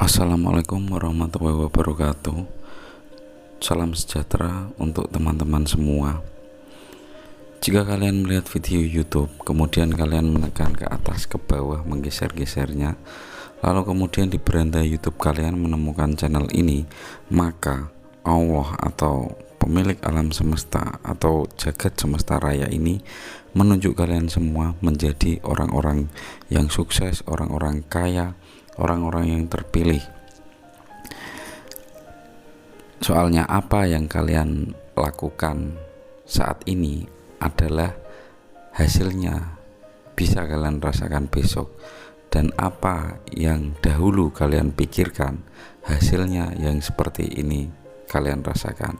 Assalamualaikum warahmatullahi wabarakatuh. Salam sejahtera untuk teman-teman semua. Jika kalian melihat video YouTube, kemudian kalian menekan ke atas ke bawah menggeser-gesernya, lalu kemudian di beranda YouTube kalian menemukan channel ini, maka Allah atau pemilik alam semesta atau jagat semesta raya ini menunjuk kalian semua menjadi orang-orang yang sukses, orang-orang kaya, orang-orang yang terpilih. Soalnya apa yang kalian lakukan saat ini adalah hasilnya bisa kalian rasakan besok, dan apa yang dahulu kalian pikirkan hasilnya yang seperti ini kalian rasakan.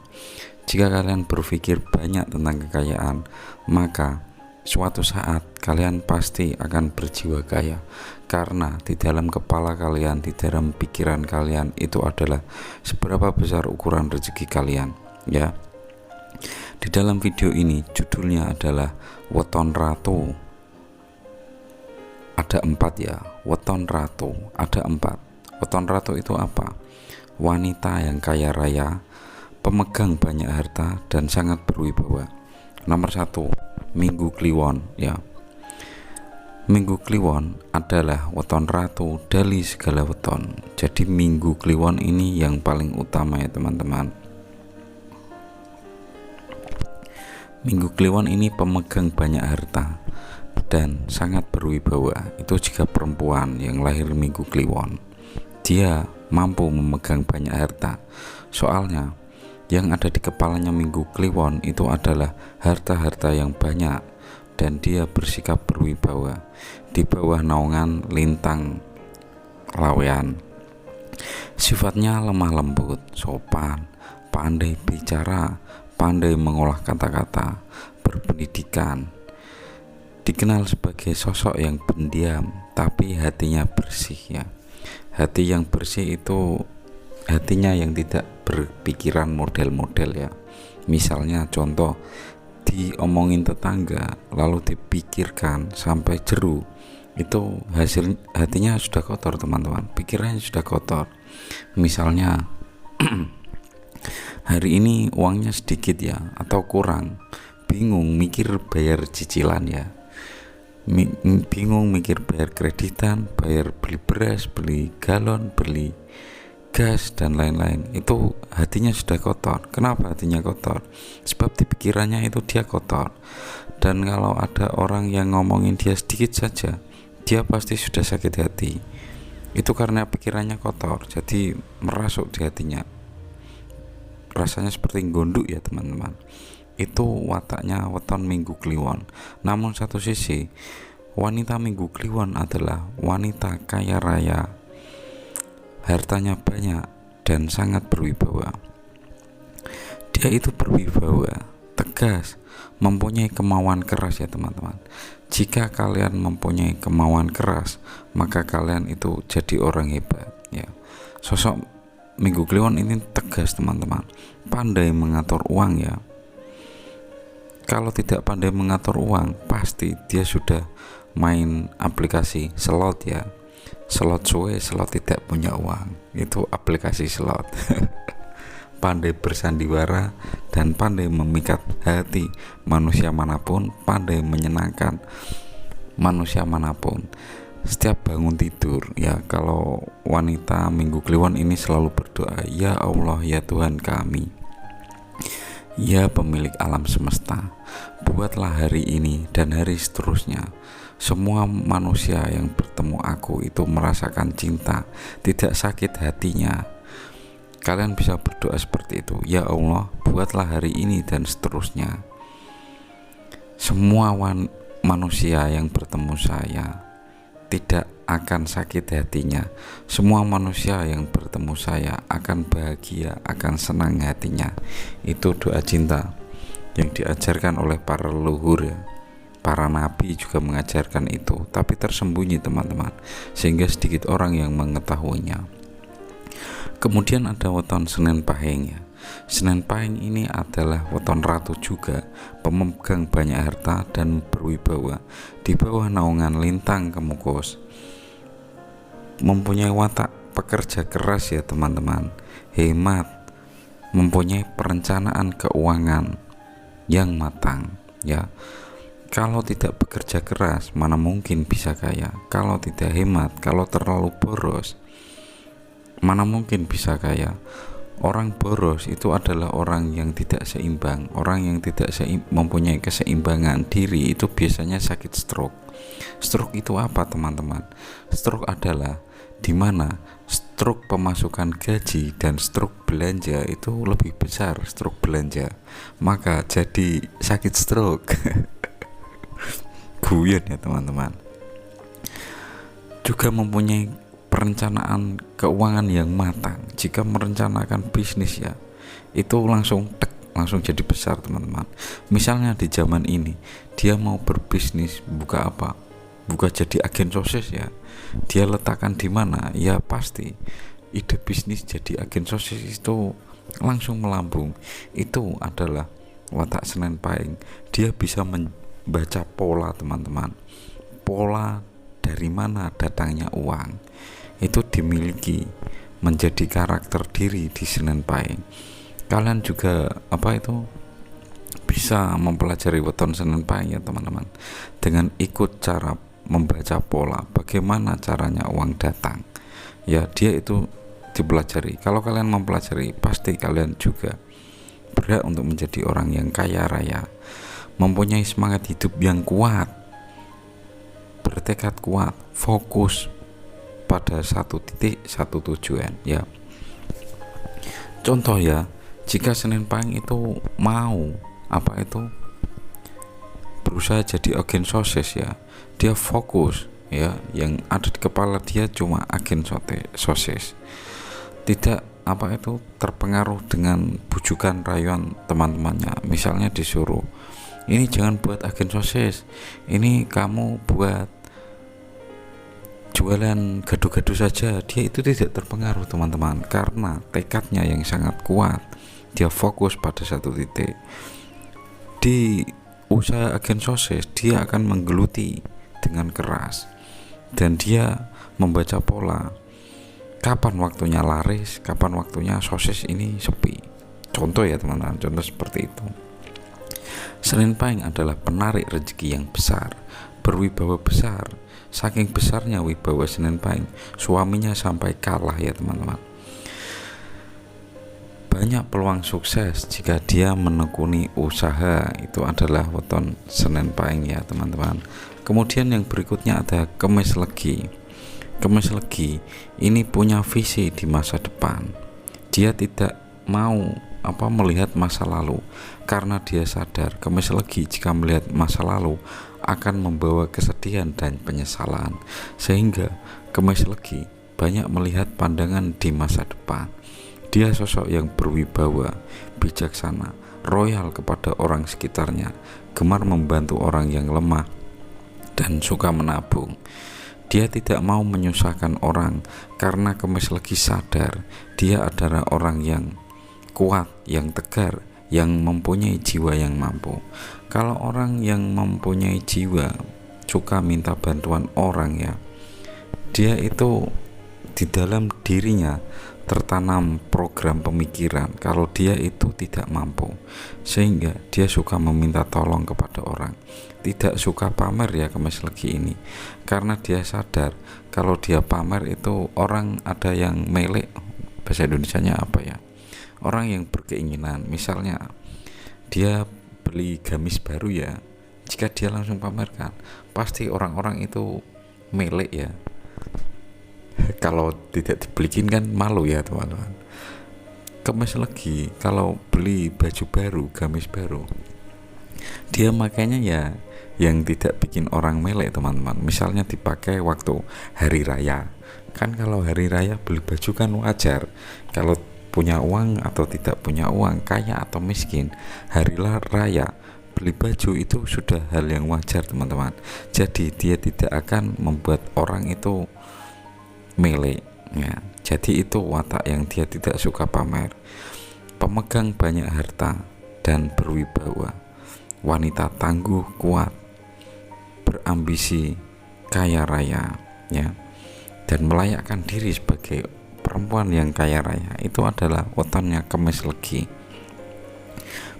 Jika kalian berpikir banyak tentang kekayaan, maka suatu saat kalian pasti akan berjiwa kaya, karena di dalam kepala kalian, di dalam pikiran kalian itu adalah seberapa besar ukuran rezeki kalian, ya. Di dalam video ini judulnya adalah Weton Ratu. Ada 4 ya, Weton Ratu ada 4. Weton Ratu itu apa? Wanita yang kaya raya, pemegang banyak harta dan sangat berwibawa. Nomor 1, Minggu Kliwon, ya. Minggu Kliwon adalah weton ratu dari segala weton. Jadi Minggu Kliwon ini yang paling utama ya teman-teman. Minggu Kliwon ini pemegang banyak harta dan sangat berwibawa. Itu jika perempuan yang lahir Minggu Kliwon, dia mampu memegang banyak harta. Soalnya yang ada di kepalanya Minggu Kliwon itu adalah harta-harta yang banyak, dan dia bersikap berwibawa di bawah naungan lintang lawean. Sifatnya lemah lembut, sopan, pandai bicara, pandai mengolah kata-kata, berpendidikan. Dikenal sebagai sosok yang pendiam tapi hatinya bersih, ya. Hati yang bersih itu hatinya yang tidak berpikiran model-model, ya. Misalnya contoh, diomongin tetangga lalu dipikirkan sampai jeru, itu hasil hatinya sudah kotor teman-teman, pikirannya sudah kotor. Misalnya hari ini uangnya sedikit ya, atau kurang, bingung mikir bayar cicilan, ya. Bingung mikir bayar kreditan, bayar beli beras, beli galon, beli gas dan lain-lain. Itu hatinya sudah kotor. Kenapa hatinya kotor? Sebab di pikirannya itu dia kotor. Dan kalau ada orang yang ngomongin dia sedikit saja, dia pasti sudah sakit hati. Itu karena pikirannya kotor, jadi merasuk di hatinya. Rasanya seperti gondok ya teman-teman. Itu wataknya weton Minggu Kliwon. Namun satu sisi, wanita Minggu Kliwon adalah wanita kaya raya, hartanya banyak dan sangat berwibawa. Dia itu berwibawa, tegas, mempunyai kemauan keras ya teman-teman. Jika kalian mempunyai kemauan keras, maka kalian itu jadi orang hebat, ya. Sosok Minggu Kliwon ini tegas teman-teman, pandai mengatur uang, ya. Kalau tidak pandai mengatur uang, pasti dia sudah main aplikasi slot, ya. Slot suwe, slot tidak punya uang, itu aplikasi slot. Pandai bersandiwara dan pandai memikat hati manusia manapun, pandai menyenangkan manusia manapun. Setiap bangun tidur, ya, kalau wanita Minggu Kliwon ini selalu berdoa, ya Allah, ya Tuhan kami, ya pemilik alam semesta, buatlah hari ini dan hari seterusnya semua manusia yang bertemu aku itu merasakan cinta, tidak sakit hatinya. Kalian bisa berdoa seperti itu, ya Allah, buatlah hari ini dan seterusnya semua manusia yang bertemu saya tidak akan sakit hatinya. Semua manusia yang bertemu saya akan bahagia, akan senang hatinya. Itu doa cinta yang diajarkan oleh para leluhur, ya. Para nabi juga mengajarkan itu, tapi tersembunyi teman-teman, sehingga sedikit orang yang mengetahuinya. Kemudian ada weton Senin Pahing, ya. Senin Pahing ini adalah weton ratu juga, pemegang banyak harta dan berwibawa di bawah naungan lintang Kemukus. Mempunyai watak pekerja keras ya teman-teman, hemat, mempunyai perencanaan keuangan yang matang ya. Kalau tidak bekerja keras, mana mungkin bisa kaya. Kalau tidak hemat, kalau terlalu boros, mana mungkin bisa kaya. Orang boros itu adalah orang yang tidak seimbang. Orang yang tidak mempunyai keseimbangan diri itu biasanya sakit stroke. Stroke itu apa teman-teman? Stroke adalah dimana stroke pemasukan gaji dan stroke belanja itu lebih besar stroke belanja, maka jadi sakit stroke. Guyon ya teman-teman. Juga mempunyai perencanaan keuangan yang matang. Jika merencanakan bisnis ya, itu langsung jadi besar teman-teman. Misalnya di zaman ini dia mau berbisnis, buka apa? Buka jadi agen sosis ya. Dia letakkan di mana? Ya pasti ide bisnis jadi agen sosis itu langsung melambung. Itu adalah watak Senin Pahing. Dia bisa membaca pola teman-teman. Pola dari mana datangnya uang itu dimiliki, menjadi karakter diri di Senin Pahing. Kalian juga bisa mempelajari weton Senin Pahing ya teman-teman, dengan ikut cara membaca pola bagaimana caranya uang datang ya. Dia itu dipelajari. Kalau kalian mempelajari, pasti kalian juga berhak untuk menjadi orang yang kaya raya, mempunyai semangat hidup yang kuat, bertekad kuat, fokus pada satu titik, satu tujuan ya. Contoh ya, jika Senin Pahing itu mau berusaha jadi agen sosis ya, dia fokus ya, yang ada di kepala dia cuma agen sosis, tidak terpengaruh dengan bujukan rayuan teman-temannya. Misalnya disuruh, ini jangan buat agen sosis, ini kamu buat jualan gado-gado saja. Dia itu tidak terpengaruh teman-teman, karena tekadnya yang sangat kuat. Dia fokus pada satu titik. Di usaha agen sosis dia akan menggeluti dengan keras, dan dia membaca pola kapan waktunya laris, kapan waktunya sosis ini sepi. Contoh ya teman-teman, contoh seperti itu. Senin Pahing adalah penarik rezeki yang besar, berwibawa besar. Saking besarnya wibawa Senin Pahing, suaminya sampai kalah ya teman-teman. Banyak peluang sukses jika dia menekuni usaha. Itu adalah weton Senin Pahing ya teman-teman. Kemudian yang berikutnya ada Kemis Legi. Kemis Legi ini punya visi di masa depan. Dia tidak mau melihat masa lalu, karena dia sadar Kemis Legi jika melihat masa lalu akan membawa kesedihan dan penyesalan, sehingga Kemis Legi banyak melihat pandangan di masa depan. Dia sosok yang berwibawa, bijaksana, royal kepada orang sekitarnya, gemar membantu orang yang lemah, dan suka menabung. Dia tidak mau menyusahkan orang, karena Kemis Legi sadar dia adalah orang yang kuat, yang tegar, yang mempunyai jiwa yang mampu. Kalau orang yang mempunyai jiwa suka minta bantuan orang ya, dia itu di dalam dirinya tertanam program pemikiran kalau dia itu tidak mampu, sehingga dia suka meminta tolong kepada orang. Tidak suka pamer ya Kemis Legi ini, karena dia sadar kalau dia pamer itu orang ada yang melek. Bahasa Indonesianya apa ya, orang yang berkeinginan. Misalnya dia beli gamis baru ya, jika dia langsung pamerkan, pasti orang-orang itu melek ya. Kalau tidak dibelikin kan malu ya teman-teman. Kemis Legi kalau beli baju baru, gamis baru, dia makanya ya yang tidak bikin orang melek teman-teman. Misalnya dipakai waktu hari raya, kan kalau hari raya beli baju kan wajar. Kalau punya uang atau tidak punya uang, kaya atau miskin, hari raya beli baju itu sudah hal yang wajar teman-teman. Jadi dia tidak akan membuat orang itu melek ya. Jadi itu watak yang dia tidak suka pamer. Pemegang banyak harta dan berwibawa, wanita tangguh, kuat, berambisi, kaya raya ya, dan melayakkan diri sebagai perempuan yang kaya raya itu adalah wetonnya kemis legi.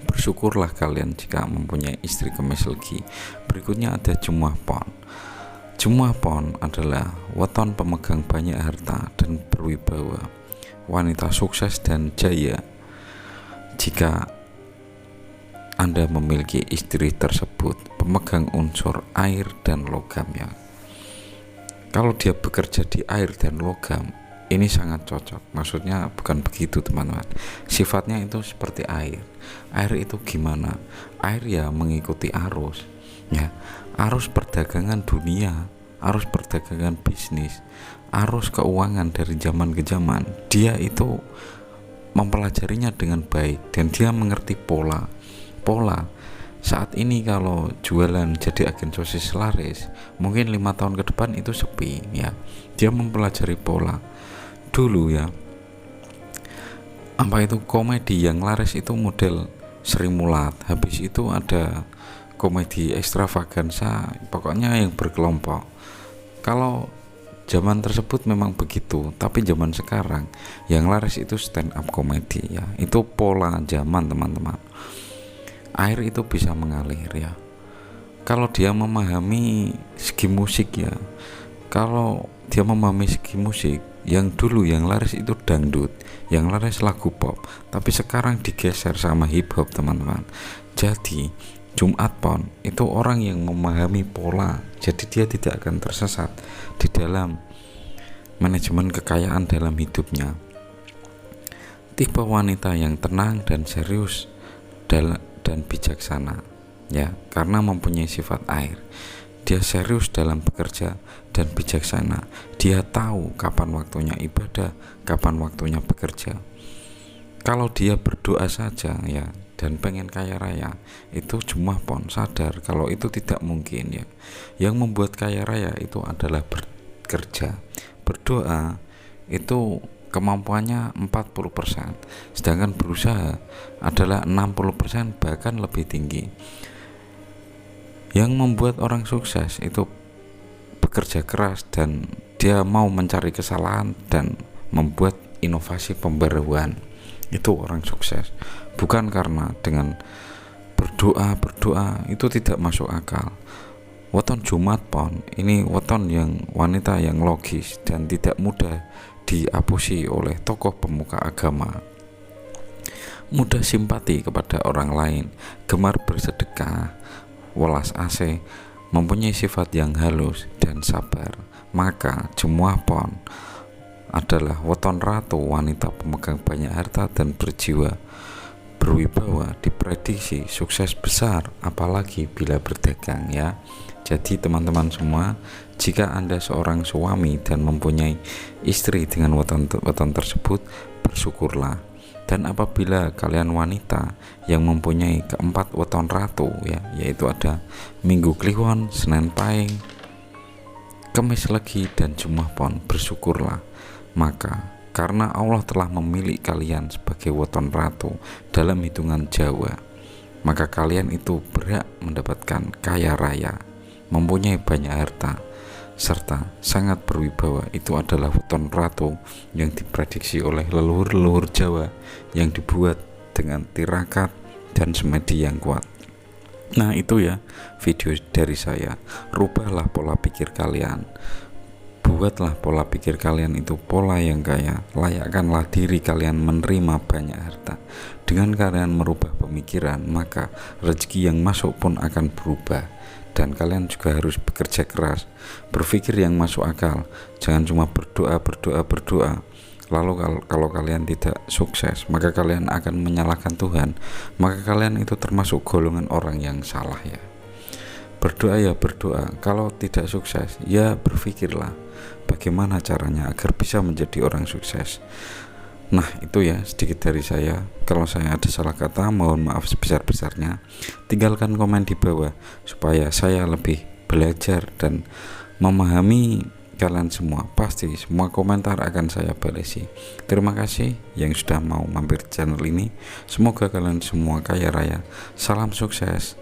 Bersyukurlah kalian jika mempunyai istri kemis legi. Berikutnya ada Jumuah Pon. Jumuah Pon adalah weton pemegang banyak harta dan berwibawa, wanita sukses dan jaya. Jika Anda memiliki istri tersebut pemegang unsur air dan logam ya. Kalau dia bekerja di air dan logam, ini sangat cocok. Maksudnya bukan begitu teman-teman. Sifatnya itu seperti air. Air itu gimana? Air ya mengikuti arus. Ya, arus perdagangan dunia, arus perdagangan bisnis, arus keuangan dari zaman ke zaman. Dia itu mempelajarinya dengan baik dan dia mengerti pola. Saat ini kalau jualan jadi agen sosis laris, mungkin 5 tahun ke depan itu sepi ya. Dia mempelajari pola. Dulu ya, apa itu komedi yang laris itu model Sri Mulat, habis itu ada komedi ekstravaganza, pokoknya yang berkelompok. Kalau zaman tersebut memang begitu, tapi zaman sekarang yang laris itu stand up komedi ya. Itu pola zaman teman-teman. Air itu bisa mengalir ya. Kalau dia memahami segi musik ya, kalau dia memahami segi musik, yang dulu yang laris itu dangdut, yang laris lagu pop, tapi sekarang digeser sama hip hop teman-teman. Jadi Jumat Pon itu orang yang memahami pola, jadi dia tidak akan tersesat di dalam manajemen kekayaan dalam hidupnya. Tipe wanita yang tenang dan serius dan bijaksana ya, karena mempunyai sifat air. Dia serius dalam bekerja dan bijaksana. Dia tahu kapan waktunya ibadah, kapan waktunya bekerja. Kalau dia berdoa saja ya dan pengen kaya raya, itu Jumuah Pon sadar kalau itu tidak mungkin ya. Yang membuat kaya raya itu adalah bekerja. Berdoa itu kemampuannya 40%, sedangkan berusaha adalah 60%, bahkan lebih tinggi. Yang membuat orang sukses itu bekerja keras dan dia mau mencari kesalahan dan membuat inovasi pembaruan. Itu orang sukses. Bukan karena dengan berdoa itu tidak masuk akal. Weton Jumat Pon ini weton yang wanita yang logis dan tidak mudah diapusi oleh tokoh pemuka agama. Mudah simpati kepada orang lain, gemar bersedekah, welas asih, mempunyai sifat yang halus dan sabar. Maka Jumuah Pon adalah weton ratu wanita pemegang banyak harta dan berjiwa berwibawa, diprediksi sukses besar apalagi bila berdagang ya. Jadi teman-teman semua, jika Anda seorang suami dan mempunyai istri dengan weton tersebut, bersyukurlah. Dan apabila kalian wanita yang mempunyai keempat weton ratu ya, yaitu ada Minggu Kliwon, Senin Pahing, Kemis Legi dan Jumuah Pon, bersyukurlah. Maka karena Allah telah memilih kalian sebagai weton ratu dalam hitungan Jawa, maka kalian itu berhak mendapatkan kaya raya, mempunyai banyak harta, serta sangat berwibawa. Itu adalah weton ratu yang diprediksi oleh leluhur-leluhur Jawa yang dibuat dengan tirakat dan semedi yang kuat. Nah itu ya video dari saya. Rubahlah pola pikir kalian, buatlah pola pikir kalian itu pola yang kaya. Layakkanlah diri kalian menerima banyak harta. Dengan kalian merubah pemikiran, maka rezeki yang masuk pun akan berubah. Dan kalian juga harus bekerja keras, berpikir yang masuk akal. Jangan cuma berdoa. Lalu kalau kalian tidak sukses, maka kalian akan menyalahkan Tuhan. Maka kalian itu termasuk golongan orang yang salah ya. Berdoa ya berdoa, kalau tidak sukses ya berpikirlah bagaimana caranya agar bisa menjadi orang sukses. Nah itu ya sedikit dari saya. Kalau saya ada salah kata, mohon maaf sebesar-besarnya. Tinggalkan komen di bawah supaya saya lebih belajar dan memahami kalian semua. Pasti semua komentar akan saya balesi. Terima kasih yang sudah mau mampir channel ini. Semoga kalian semua kaya raya. Salam sukses.